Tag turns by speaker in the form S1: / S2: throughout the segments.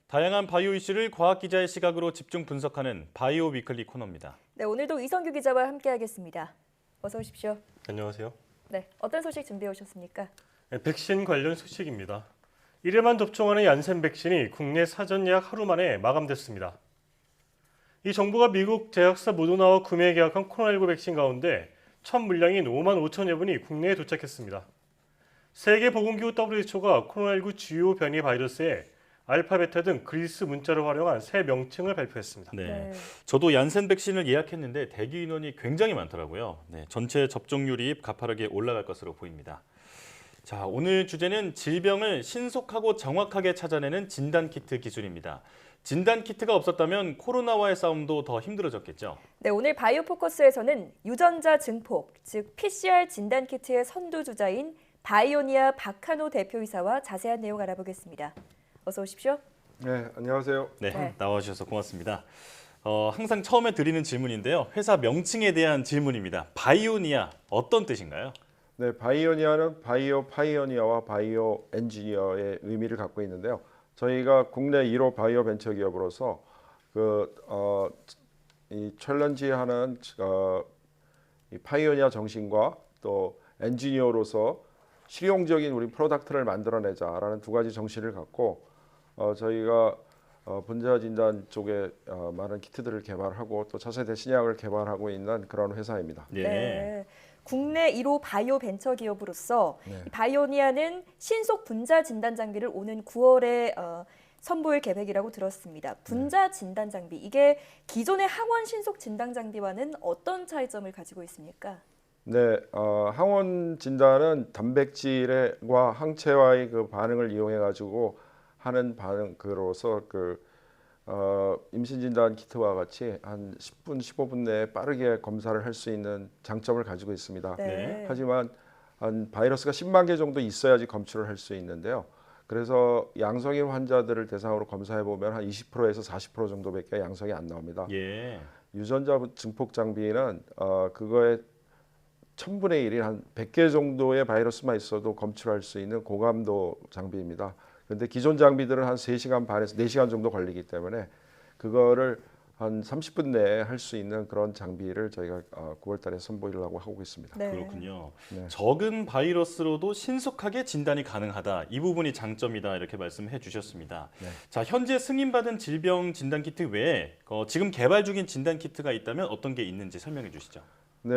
S1: 다양한 바이오 이슈를 과학 기자의 시각으로 집중 분석하는 바이오 위클리 코너입니다.
S2: 네, 오늘도 이성규 기자와 함께하겠습니다. 어서 오십시오.
S3: 안녕하세요.
S2: 네, 어떤 소식 준비해 오셨습니까?
S3: 백신 관련 소식입니다. 1회만 접종하는 얀센 백신이 국내 사전 예약 하루 만에 마감됐습니다. 이 정부가 미국 제약사 모더나와 구매 계약한 코로나19 백신 가운데 첫 물량인 5만 5천여 분이 국내에 도착했습니다. 세계보건기구 WHO가 코로나19 주요 변이 바이러스에 알파, 베타 등 그리스 문자를 활용한 새 명칭을 발표했습니다.
S1: 네, 저도 얀센 백신을 예약했는데 대기 인원이 굉장히 많더라고요. 네, 전체 접종률이 가파르게 올라갈 것으로 보입니다. 자, 오늘 주제는 질병을 신속하고 정확하게 찾아내는 진단키트 기술입니다. 진단키트가 없었다면 코로나와의 싸움도 더 힘들어졌겠죠.
S2: 네, 오늘 바이오 포커스에서는 유전자 증폭, 즉 PCR 진단키트의 선두주자인 바이오니아 박한호 대표이사와 자세한 내용 알아보겠습니다. 어서 오십시오.
S4: 네, 안녕하세요.
S1: 네, 나와주셔서 고맙습니다. 항상 처음에 드리는 질문인데요. 회사 명칭에 대한 질문입니다. 바이오니아 어떤 뜻인가요?
S4: 네, 바이오니아는 바이오 파이오니아와 바이오 엔지니어의 의미를 갖고 있는데요. 저희가 국내 1호 바이오 벤처 기업으로서 이 챌린지하는 이 파이오니아 정신과 또 엔지니어로서 실용적인 우리 프로덕트를 만들어내자라는 두 가지 정신을 갖고 저희가 분자 진단 쪽에 많은 키트들을 개발하고 또 차세대 신약을 개발하고 있는 그런 회사입니다.
S1: 예.
S2: 네, 국내 1호 바이오 벤처 기업으로서
S4: 네.
S2: 바이오니아는 신속 분자 진단 장비를 오는 9월에 선보일 계획이라고 들었습니다. 분자 진단 장비, 이게 기존의 항원 신속 진단 장비와는 어떤 차이점을 가지고 있습니까?
S4: 네, 항원 진단은 단백질과 항체와의 그 반응을 이용해 가지고 하는 반응으로서 임신 진단 키트와 같이 한 10분, 15분 내에 빠르게 검사를 할 수 있는 장점을 가지고 있습니다.
S2: 네.
S4: 하지만 한 바이러스가 10만 개 정도 있어야지 검출을 할 수 있는데요. 그래서 양성인 환자들을 대상으로 검사해 보면 한 20%에서 40% 정도밖에 양성이 안 나옵니다.
S1: 예.
S4: 유전자 증폭 장비는 그거의 1000분의 1인 한 100개 정도의 바이러스만 있어도 검출할 수 있는 고감도 장비입니다. 그런데 기존 장비들은 한 3시간 반에서 4시간 정도 걸리기 때문에 그거를 한 30분 내에 할 수 있는 그런 장비를 저희가 9월 달에 선보이려고 하고 있습니다.
S2: 네.
S1: 그렇군요.
S4: 네.
S1: 적은 바이러스로도 신속하게 진단이 가능하다. 이 부분이 장점이다. 이렇게 말씀해 주셨습니다.
S4: 네.
S1: 자, 현재 승인받은 질병 진단키트 외에 지금 개발 중인 진단키트가 있다면 어떤 게 있는지 설명해 주시죠.
S4: 네,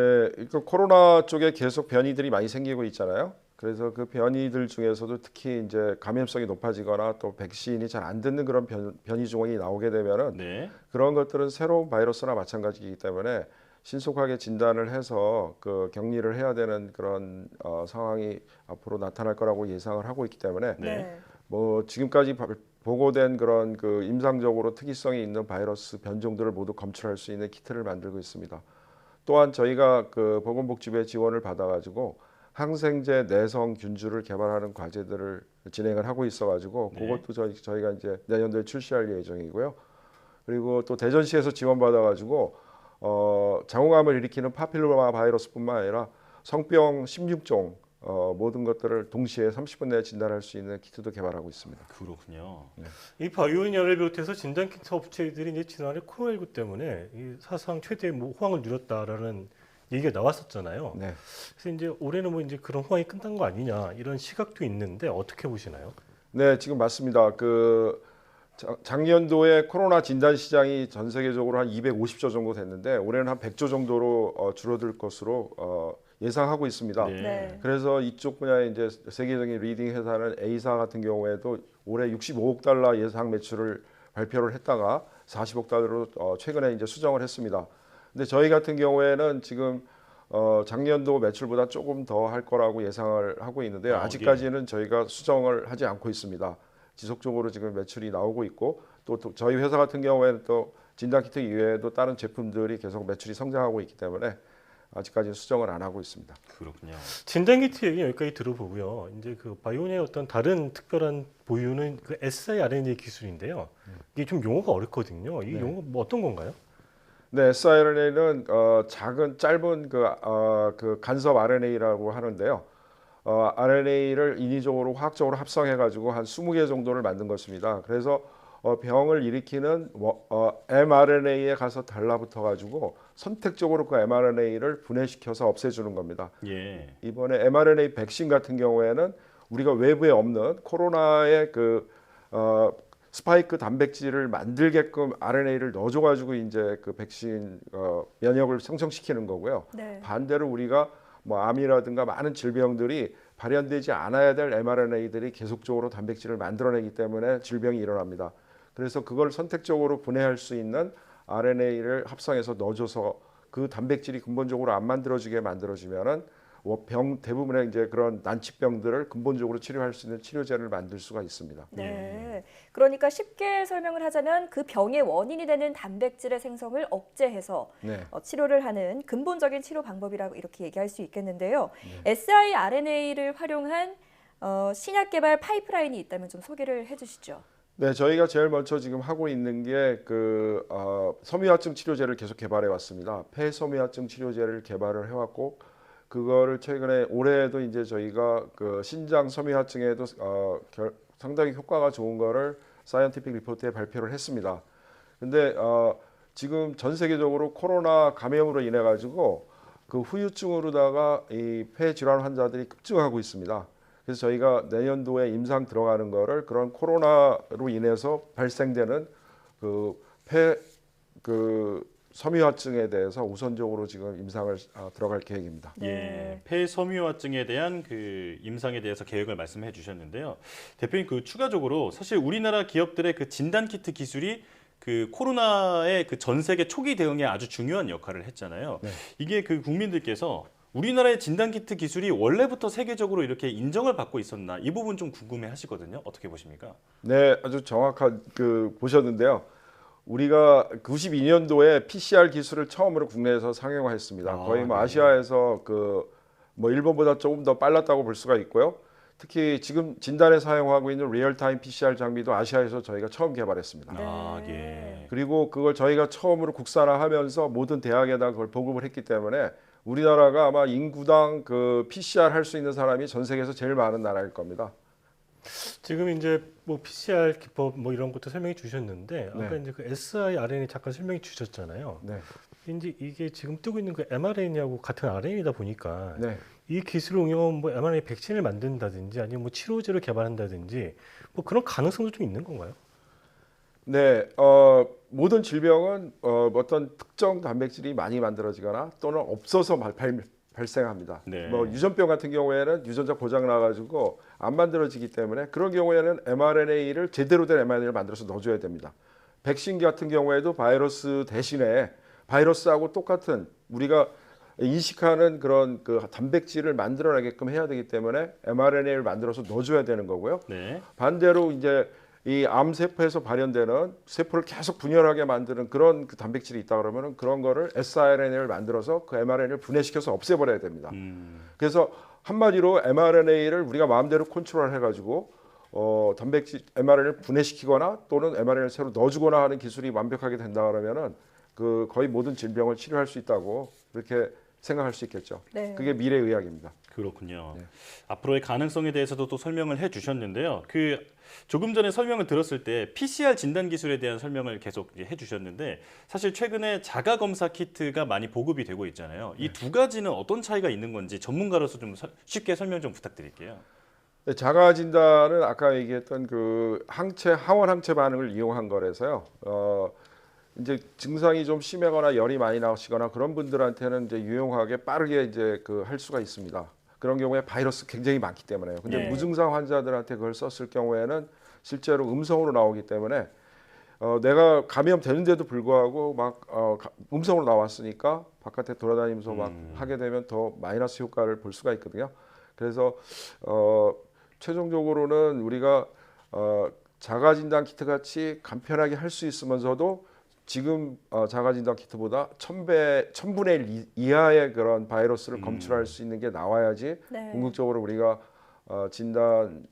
S4: 그 코로나 쪽에 계속 변이들이 많이 생기고 있잖아요. 그래서 그 변이들 중에서도 특히 이제 감염성이 높아지거나 또 백신이 잘 안 듣는 그런 변이 종이 나오게 되면은
S1: 네.
S4: 그런 것들은 새로운 바이러스나 마찬가지이기 때문에 신속하게 진단을 해서 그 격리를 해야 되는 그런 상황이 앞으로 나타날 거라고 예상을 하고 있기 때문에
S1: 네.
S4: 뭐 지금까지 보고된 그런 그 임상적으로 특이성이 있는 바이러스 변종들을 모두 검출할 수 있는 키트를 만들고 있습니다. 또한 저희가 그 보건복지부의 지원을 받아가지고 항생제 내성 균주를 개발하는 과제들을 진행을 하고 있어가지고
S1: 네.
S4: 그것도 저희가 이제 내년도에 출시할 예정이고요. 그리고 또 대전시에서 지원받아가지고 장호감을 일으키는 파필로마 바이러스뿐만 아니라 성병 16종 모든 것들을 동시에 30분 내에 진단할 수 있는 키트도 개발하고 있습니다.
S1: 그렇군요.
S3: 이 바이오니아를 비롯해서 진단키트 업체들이 이제 지난해 코로나19 때문에 이 사상 최대 호황을 누렸다라는 얘기가 나왔었잖아요.
S4: 네.
S3: 그래서 이제 올해는 뭐 이제 그런 호황이 끝난 거 아니냐 이런 시각도 있는데 어떻게 보시나요?
S4: 네, 지금 맞습니다. 작년도에 코로나 진단 시장이 전 세계적으로 한 250조 정도 됐는데 올해는 한 100조 정도로 줄어들 것으로 예상하고 있습니다.
S1: 네.
S2: 네.
S4: 그래서 이쪽 분야의 이제 세계적인 리딩 회사는 A사 같은 경우에도 올해 65억 달러 예상 매출을 발표를 했다가 40억 달러로 최근에 이제 수정을 했습니다. 근데 저희 같은 경우에는 지금 작년도 매출보다 조금 더 할 거라고 예상을 하고 있는데요. 아직까지는 저희가 수정을 하지 않고 있습니다. 지속적으로 지금 매출이 나오고 있고 또 저희 회사 같은 경우에는 또 진단키트 이외에도 다른 제품들이 계속 매출이 성장하고 있기 때문에 아직까지는 수정을 안 하고 있습니다.
S1: 그렇군요.
S3: 진단키트 얘기 여기까지 들어보고요. 이제 그 바이오니아의 어떤 다른 특별한 보유는 그 siRNA 기술인데요. 이게 좀 용어가 어렵거든요. 이 용어 뭐 어떤 건가요?
S4: 네, siRNA는 작은 짧은 그 간섭 RNA라고 하는데요. RNA를 인위적으로 화학적으로 합성해 가지고 한 20개 정도를 만든 것입니다. 그래서 병을 일으키는 mRNA에 가서 달라붙어 가지고 선택적으로 그 mRNA를 분해시켜서 없애주는 겁니다.
S1: 예.
S4: 이번에 mRNA 백신 같은 경우에는 우리가 외부에 없는 코로나의 스파이크 단백질을 만들게끔 RNA를 넣어줘가지고 이제 그 백신 면역을 생성시키는 거고요.
S2: 네.
S4: 반대로 우리가 뭐 암이라든가 많은 질병들이 발현되지 않아야 될 mRNA들이 계속적으로 단백질을 만들어내기 때문에 질병이 일어납니다. 그래서 그걸 선택적으로 분해할 수 있는 RNA를 합성해서 넣어줘서 그 단백질이 근본적으로 안 만들어지게 만들어지면은 병 대부분의 이제 그런 난치병들을 근본적으로 치료할 수 있는 치료제를 만들 수가 있습니다.
S2: 네. 그러니까 쉽게 설명을 하자면 그 병의 원인이 되는 단백질의 생성을 억제해서
S4: 네.
S2: 치료를 하는 근본적인 치료 방법이라고 이렇게 얘기할 수 있겠는데요. siRNA를 활용한 신약 개발 파이프라인이 있다면 좀 소개를 해주시죠.
S4: 네, 저희가 제일 먼저 지금 하고 있는 게 섬유화증 치료제를 계속 개발해 왔습니다. 폐섬유화증 치료제를 개발을 해왔고 그거를 최근에 올해에도 이제 저희가 그 신장 섬유화증에도 상당히 효과가 좋은 거를 사이언티픽 리포트에 발표를 했습니다. 근데 지금 전 세계적으로 코로나 감염으로 인해 가지고 그 후유증으로다가 이 폐 질환 환자들이 급증하고 있습니다. 그래서 저희가 내년도에 임상 들어가는 거를 그런 코로나로 인해서 발생되는 섬유화증에 대해서 우선적으로 지금 임상을 들어갈 계획입니다.
S2: 네.
S1: 예, 폐섬유화증에 대한 그 임상에 대해서 계획을 말씀해 주셨는데요. 대표님 그 추가적으로 사실 우리나라 기업들의 그 진단 키트 기술이 그 코로나의 그 전 세계 초기 대응에 아주 중요한 역할을 했잖아요.
S4: 네.
S1: 이게 그 국민들께서 우리나라의 진단 키트 기술이 원래부터 세계적으로 이렇게 인정을 받고 있었나 이 부분 좀 궁금해 하시거든요. 어떻게 보십니까?
S4: 네, 아주 정확한 보셨는데요. 우리가 92년도에 PCR 기술을 처음으로 국내에서 상용화했습니다. 거의 뭐
S1: 네.
S4: 아시아에서 뭐 일본보다 조금 더 빨랐다고 볼 수가 있고요. 특히 지금 진단에 사용하고 있는 리얼타임 PCR 장비도 아시아에서 저희가 처음 개발했습니다.
S1: 아, 예.
S4: 그리고 그걸 저희가 처음으로 국산화하면서 모든 대학에다 그걸 보급을 했기 때문에 우리나라가 아마 인구당 그 PCR 할 수 있는 사람이 전 세계에서 제일 많은 나라일 겁니다.
S3: 지금 이제 뭐 PCR 기법 뭐 이런 것도 설명해 주셨는데 아까
S4: 네.
S3: 이제 그 siRNA 잠깐 설명해 주셨잖아요.
S4: 네,
S3: 이제 이게 지금 뜨고 있는 그 mRNA하고 같은 RNA다 보니까
S4: 네.
S3: 이 기술을 응용하면 뭐 mRNA 백신을 만든다든지 아니면 뭐 치료제를 개발한다든지 뭐 그런 가능성도 좀 있는 건가요?
S4: 네, 모든 질병은 어떤 특정 단백질이 많이 만들어지거나 또는 없어서 발생합니다.
S1: 네.
S4: 뭐 유전병 같은 경우에는 유전자 고장 나가지고 안 만들어지기 때문에 그런 경우에는 mRNA를 제대로 된 mRNA를 만들어서 넣어줘야 됩니다. 백신 같은 경우에도 바이러스 대신에 바이러스하고 똑같은 우리가 인식하는 그런 그 단백질을 만들어내게끔 해야 되기 때문에 mRNA를 만들어서 넣어줘야 되는 거고요.
S1: 네.
S4: 반대로 이제 이 암세포에서 발현되는 세포를 계속 분열하게 만드는 그런 그 단백질이 있다 그러면은 그런 거를 siRNA를 만들어서 그 mRNA를 분해시켜서 없애버려야 됩니다. 그래서 한마디로 mRNA를 우리가 마음대로 컨트롤 해가지고 단백질 mRNA를 분해시키거나 또는 mRNA를 새로 넣어주거나 하는 기술이 완벽하게 된다 그러면은 그 거의 모든 질병을 치료할 수 있다고 그렇게 생각할 수 있겠죠.
S2: 네.
S4: 그게 미래의학입니다.
S1: 그렇군요.
S4: 네.
S1: 앞으로의 가능성에 대해서도 또 설명을 해주셨는데요. 그 조금 전에 설명을 들었을 때 PCR 진단 기술에 대한 설명을 계속 해주셨는데 사실 최근에 자가 검사 키트가 많이 보급이 되고 있잖아요. 이 두 가지는 어떤 차이가 있는 건지 전문가로서 좀 쉽게 설명 좀 부탁드릴게요.
S4: 네, 자가 진단은 아까 얘기했던 그 항원 항체 반응을 이용한 거라서요. 이제 증상이 좀 심하거나 열이 많이 나시거나 그런 분들한테는 이제 유용하게 빠르게 이제 할 수가 있습니다. 그런 경우에 바이러스 굉장히 많기 때문에요. 근데
S1: 네.
S4: 무증상 환자들한테 그걸 썼을 경우에는 실제로 음성으로 나오기 때문에 내가 감염되는데도 불구하고 막 음성으로 나왔으니까 바깥에 돌아다니면서 막 하게 되면 더 마이너스 효과를 볼 수가 있거든요. 그래서 최종적으로는 우리가 자가진단 키트 같이 간편하게 할 수 있으면서도 지금 자가진단 키트보다 1000분의 1 이하의 그런 바이러스를 검출할 수 있는 게 나와야지
S2: 네.
S4: 궁극적으로 우리가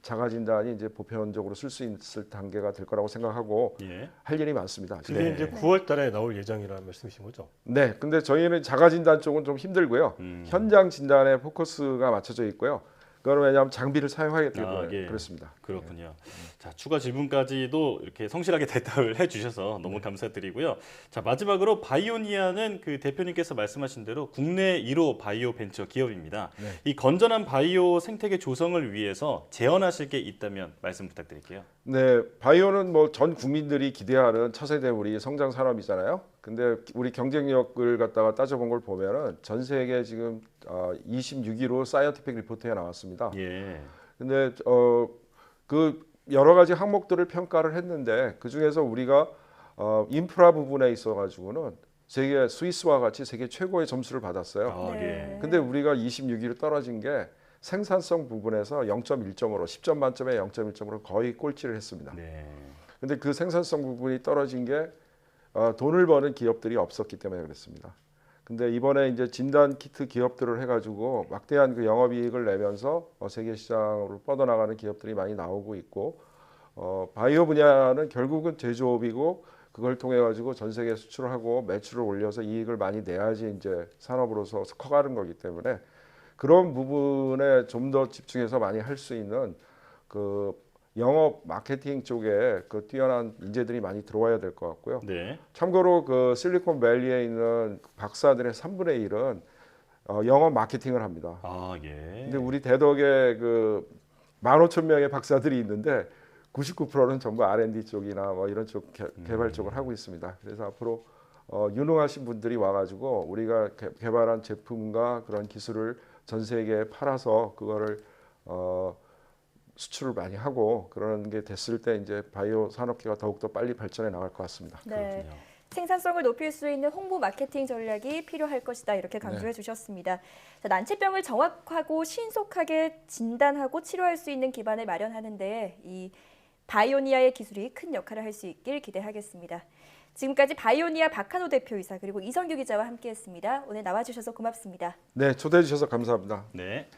S4: 자가진단이 이제 보편적으로 쓸 수 있을 단계가 될 거라고 생각하고
S1: 예.
S4: 할 일이 많습니다.
S3: 그게
S1: 네.
S3: 이제 9월 달에 나올 예정이라는 말씀이신 거죠?
S4: 네, 근데 저희는 자가진단 쪽은 좀 힘들고요. 현장 진단에 포커스가 맞춰져 있고요. 그거는 왜냐하면 장비를 사용하기 때문에
S1: 아, 예.
S4: 그렇습니다.
S1: 그렇군요. 자, 추가 질문까지도 이렇게 성실하게 대답을 해주셔서 너무
S4: 네.
S1: 감사드리고요. 자, 마지막으로 바이오니아는 그 대표님께서 말씀하신 대로 국내 1호 바이오 벤처 기업입니다.
S4: 네.
S1: 이 건전한 바이오 생태계 조성을 위해서 제언하실 게 있다면 말씀 부탁드릴게요.
S4: 네, 바이오는 뭐 전 국민들이 기대하는 차세대 우리 성장 산업이잖아요. 근데 우리 경쟁력을 갖다가 따져본 걸 보면은 전 세계 지금 26위로 사이언티픽 리포트에 나왔습니다.
S1: 예.
S4: 근데 그 여러 가지 항목들을 평가를 했는데 그 중에서 우리가 인프라 부분에 있어 가지고는 세계 스위스와 같이 세계 최고의 점수를 받았어요.
S1: 아,
S2: 네.
S1: 예.
S4: 근데 우리가 26위로 떨어진 게 생산성 부분에서 0.1점으로 10점 만점에 0.1점으로 거의 꼴찌를 했습니다.
S1: 네.
S4: 근데 그 생산성 부분이 떨어진 게 돈을 버는 기업들이 없었기 때문에 그랬습니다. 근데 이번에 이제 진단 키트 기업들을 해가지고 막대한 그 영업이익을 내면서 세계 시장으로 뻗어나가는 기업들이 많이 나오고 있고 바이오 분야는 결국은 제조업이고 그걸 통해 가지고 전 세계 수출을 하고 매출을 올려서 이익을 많이 내야지 이제 산업으로서 커가는 거기 때문에 그런 부분에 좀 더 집중해서 많이 할 수 있는 그 영업 마케팅 쪽에 그 뛰어난 인재들이 많이 들어와야 될 것 같고요.
S1: 네.
S4: 참고로 그 실리콘밸리에 있는 박사들의 3분의 1은 영업 마케팅을 합니다.
S1: 아, 예.
S4: 근데 우리 대덕에 그 15,000명의 박사들이 있는데 99%는 전부 R&D 쪽이나 뭐 이런 쪽 개발 쪽을 하고 있습니다. 그래서 앞으로 유능하신 분들이 와가지고 우리가 개발한 제품과 그런 기술을 전 세계에 팔아서 그거를 수출을 많이 하고 그런 게 됐을 때 이제 바이오 산업계가 더욱더 빨리 발전해 나갈 것 같습니다.
S2: 네.
S1: 그렇군요.
S2: 생산성을 높일 수 있는 홍보 마케팅 전략이 필요할 것이다 이렇게 강조해 주셨습니다. 자, 난치병을 정확하고 신속하게 진단하고 치료할 수 있는 기반을 마련하는데 이 바이오니아의 기술이 큰 역할을 할 수 있길 기대하겠습니다. 지금까지 바이오니아 박한호 대표이사 그리고 이성규 기자와 함께했습니다. 오늘 나와주셔서 고맙습니다.
S4: 네, 초대해 주셔서 감사합니다.
S1: 네.